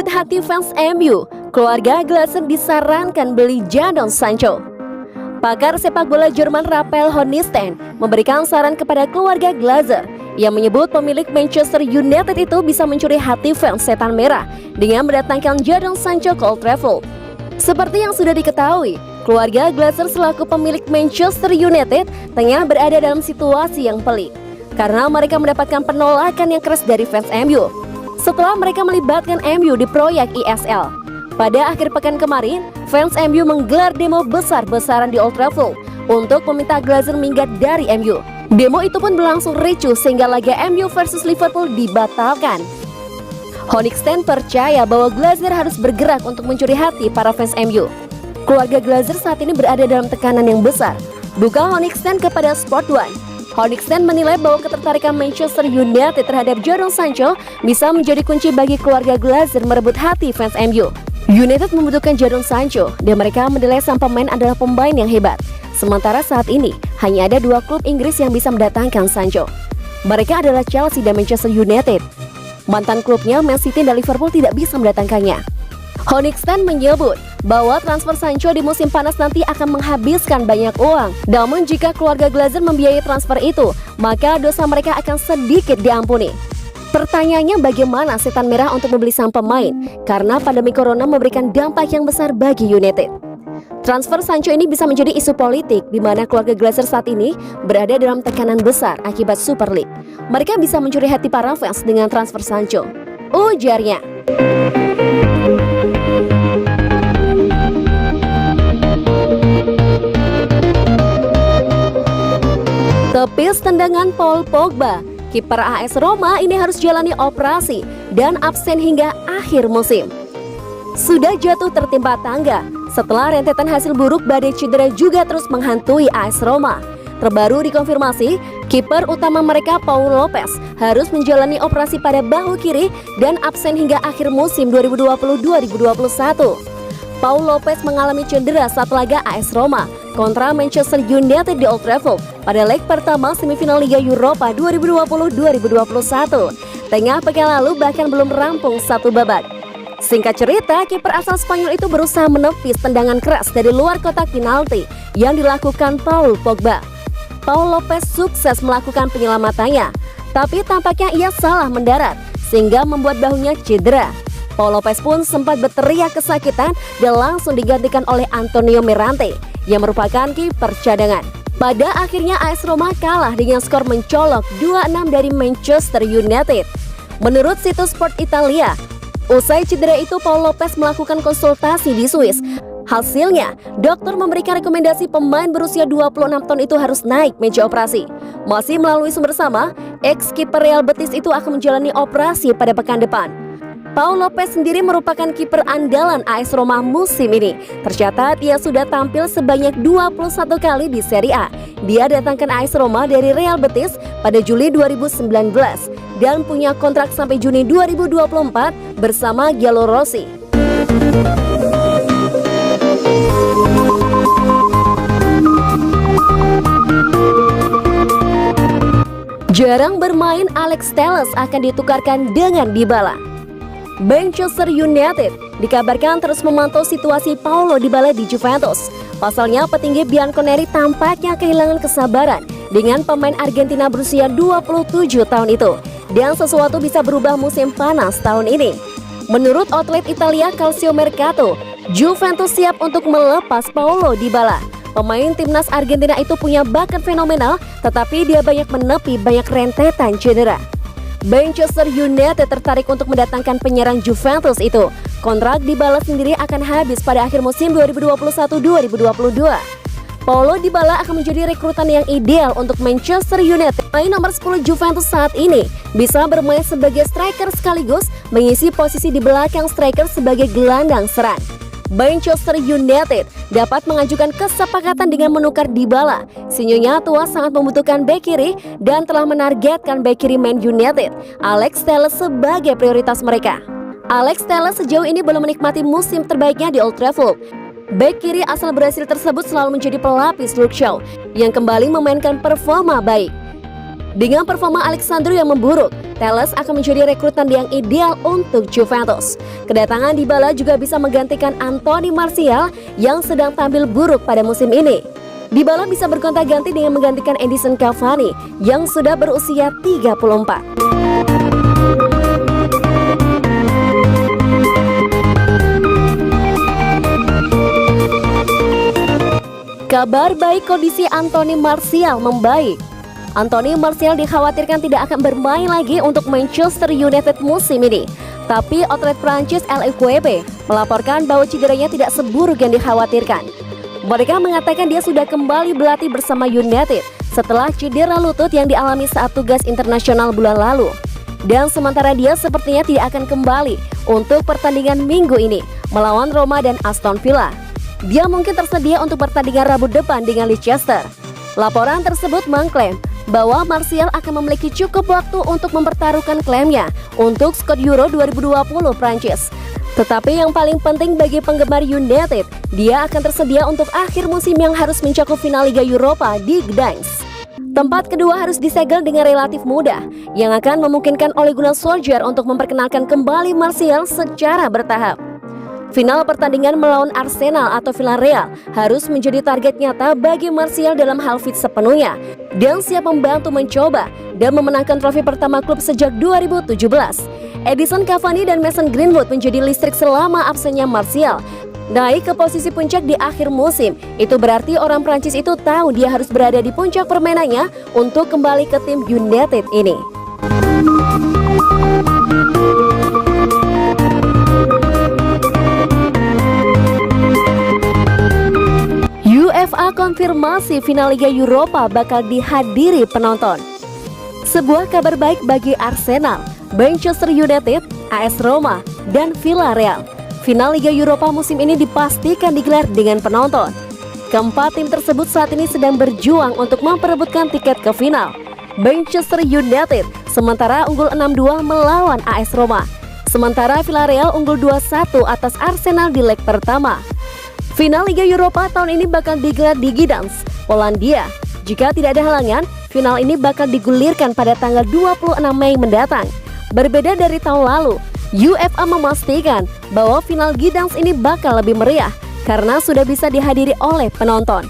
merebut hati fans MU, keluarga Glazer disarankan beli Jadon Sancho. Pakar sepak bola Jerman Raphael Honigstein memberikan saran kepada keluarga Glazer yang menyebut pemilik Manchester United itu bisa mencuri hati fans setan merah dengan mendatangkan Jadon Sancho ke Old Trafford. Seperti yang sudah diketahui, keluarga Glazer selaku pemilik Manchester United tengah berada dalam situasi yang pelik karena mereka mendapatkan penolakan yang keras dari fans MU setelah mereka melibatkan MU di proyek ESL. Pada akhir pekan kemarin, fans MU menggelar demo besar-besaran di Old Trafford untuk meminta Glazer minggat dari MU. Demo itu pun berlangsung ricuh sehingga laga MU versus Liverpool dibatalkan. Honigstein percaya bahwa Glazer harus bergerak untuk mencuri hati para fans MU. Keluarga Glazer saat ini berada dalam tekanan yang besar, buka Honigstein kepada Sport One. Honigstein menilai bahwa ketertarikan Manchester United terhadap Jadon Sancho bisa menjadi kunci bagi keluarga Glazer merebut hati fans MU. United membutuhkan Jadon Sancho dan mereka menilai sang pemain adalah pemain yang hebat. Sementara saat ini hanya ada 2 klub Inggris yang bisa mendatangkan Sancho. Mereka adalah Chelsea dan Manchester United. Mantan klubnya Man City dan Liverpool tidak bisa mendatangkannya. Honigstein menyebut bahwa transfer Sancho di musim panas nanti akan menghabiskan banyak uang. Namun jika keluarga Glazer membiayai transfer itu, maka dosa mereka akan sedikit diampuni. Pertanyaannya, bagaimana setan merah untuk membeli sang pemain? Karena pandemi corona memberikan dampak yang besar bagi United. Transfer Sancho ini bisa menjadi isu politik di mana keluarga Glazer saat ini berada dalam tekanan besar akibat Super League. Mereka bisa mencuri hati para fans dengan transfer Sancho, ujarnya. Tepis tendangan Paul Pogba, kiper AS Roma ini harus jalani operasi dan absen hingga akhir musim. Sudah jatuh tertimpa tangga setelah rentetan hasil buruk badai cedera juga terus menghantui AS Roma. Terbaru dikonfirmasi, kiper utama mereka Paul Lopez harus menjalani operasi pada bahu kiri dan absen hingga akhir musim 2020-2021. Paul Lopez mengalami cedera saat laga AS Roma kontra Manchester United di Old Trafford pada leg pertama semifinal Liga Eropa 2020-2021. Tengah pekan lalu bahkan belum rampung satu babak. Singkat cerita, kiper asal Spanyol itu berusaha menepis tendangan keras dari luar kotak penalti yang dilakukan Paul Pogba. Paul Lopez sukses melakukan penyelamatannya, tapi tampaknya ia salah mendarat sehingga membuat bahunya cedera. Paul Lopez pun sempat berteriak kesakitan dan langsung digantikan oleh Antonio Mirante yang merupakan kiper cadangan. Pada akhirnya AS Roma kalah dengan skor mencolok 2-6 dari Manchester United. Menurut situs Sport Italia, usai cedera itu Paul Lopez melakukan konsultasi di Swiss. Hasilnya, dokter memberikan rekomendasi pemain berusia 26 tahun itu harus naik meja operasi. Masih melalui sumber sama, ex-kiper Real Betis itu akan menjalani operasi pada pekan depan. Paul Lopez sendiri merupakan kiper andalan AS Roma musim ini. Tercatat ia sudah tampil sebanyak 21 kali di Serie A. Dia datangkan AS Roma dari Real Betis pada Juli 2019 dan punya kontrak sampai Juni 2024 bersama Giallorossi. Jarang bermain Alex Telles akan ditukarkan dengan Dybala. Manchester United dikabarkan terus memantau situasi Paulo Dybala di Juventus. Pasalnya petinggi Bianconeri tampaknya kehilangan kesabaran dengan pemain Argentina berusia 27 tahun itu. Dan sesuatu bisa berubah musim panas tahun ini. Menurut outlet Italia Calcio Mercato, Juventus siap untuk melepas Paulo Dybala. Pemain timnas Argentina itu punya bakat fenomenal, tetapi dia banyak menepi banyak rentetan cedera. Manchester United tertarik untuk mendatangkan penyerang Juventus itu. Kontrak Dybala sendiri akan habis pada akhir musim 2021-2022. Paulo Dybala akan menjadi rekrutan yang ideal untuk Manchester United. Pemain nomor 10 Juventus saat ini bisa bermain sebagai striker sekaligus mengisi posisi di belakang striker sebagai gelandang serang. Manchester United dapat mengajukan kesepakatan dengan menukar Dybala. Sinyonya tua sangat membutuhkan bek kiri dan telah menargetkan bek kiri Man United, Alex Telles, sebagai prioritas mereka. Alex Telles sejauh ini belum menikmati musim terbaiknya di Old Trafford. Bek kiri asal Brasil tersebut selalu menjadi pelapis Luke Shaw yang kembali memainkan performa baik. Dengan performa Alexandro yang memburuk, Telles akan menjadi rekrutan yang ideal untuk Juventus. Kedatangan Dybala juga bisa menggantikan Anthony Martial yang sedang tampil buruk pada musim ini. Dybala bisa bergonta-ganti dengan menggantikan Edinson Cavani yang sudah berusia 34. Kabar baik, kondisi Anthony Martial membaik. Anthony Martial dikhawatirkan tidak akan bermain lagi untuk Manchester United musim ini. Tapi outlet Prancis L'Equipe melaporkan bahwa cederanya tidak seburuk yang dikhawatirkan. Mereka mengatakan dia sudah kembali berlatih bersama United setelah cedera lutut yang dialami saat tugas internasional bulan lalu. Dan sementara dia sepertinya tidak akan kembali untuk pertandingan minggu ini melawan Roma dan Aston Villa. Dia mungkin tersedia untuk pertandingan Rabu depan dengan Leicester. Laporan tersebut mengklaim bahwa Martial akan memiliki cukup waktu untuk mempertaruhkan klaimnya untuk skuad Euro 2020 Prancis. Tetapi yang paling penting bagi penggemar United, dia akan tersedia untuk akhir musim yang harus mencakup final Liga Eropa di Gdańsk. Tempat kedua harus disegel dengan relatif mudah, yang akan memungkinkan Ole Gunnar Solskjaer untuk memperkenalkan kembali Martial secara bertahap. Final pertandingan melawan Arsenal atau Villarreal harus menjadi target nyata bagi Martial dalam hal fit sepenuhnya dan siap membantu mencoba dan memenangkan trofi pertama klub sejak 2017. Edinson Cavani dan Mason Greenwood menjadi listrik selama absennya Martial. Naik ke posisi puncak di akhir musim, itu berarti orang Prancis itu tahu dia harus berada di puncak permainannya untuk kembali ke tim United ini. UEFA konfirmasi final Liga Eropa bakal dihadiri penonton. Sebuah kabar baik bagi Arsenal, Manchester United, AS Roma, dan Villarreal. Final Liga Eropa musim ini dipastikan digelar dengan penonton. Keempat tim tersebut saat ini sedang berjuang untuk memperebutkan tiket ke final. Manchester United sementara unggul 6-2 melawan AS Roma. Sementara Villarreal unggul 2-1 atas Arsenal di leg pertama. Final Liga Eropa tahun ini bakal digelar di Gdańsk, Polandia. Jika tidak ada halangan, final ini bakal digulirkan pada tanggal 26 Mei mendatang. Berbeda dari tahun lalu, UEFA memastikan bahwa final Gdańsk ini bakal lebih meriah karena sudah bisa dihadiri oleh penonton.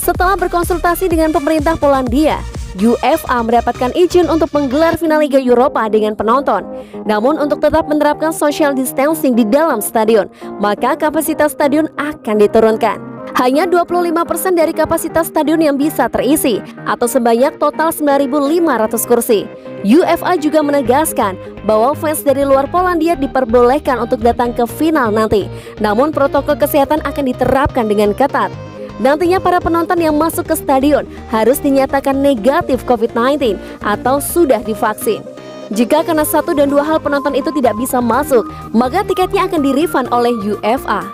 Setelah berkonsultasi dengan pemerintah Polandia, UEFA mendapatkan izin untuk menggelar final Liga Eropa dengan penonton. Namun untuk tetap menerapkan social distancing di dalam stadion, maka kapasitas stadion akan diturunkan. Hanya 25% dari kapasitas stadion yang bisa terisi, atau sebanyak total 9.500 kursi. UEFA juga menegaskan bahwa fans dari luar Polandia diperbolehkan untuk datang ke final nanti. Namun protokol kesehatan akan diterapkan dengan ketat. Nantinya para penonton yang masuk ke stadion harus dinyatakan negatif COVID-19 atau sudah divaksin. Jika karena 1 dan 2 hal penonton itu tidak bisa masuk, maka tiketnya akan di-refund oleh UEFA.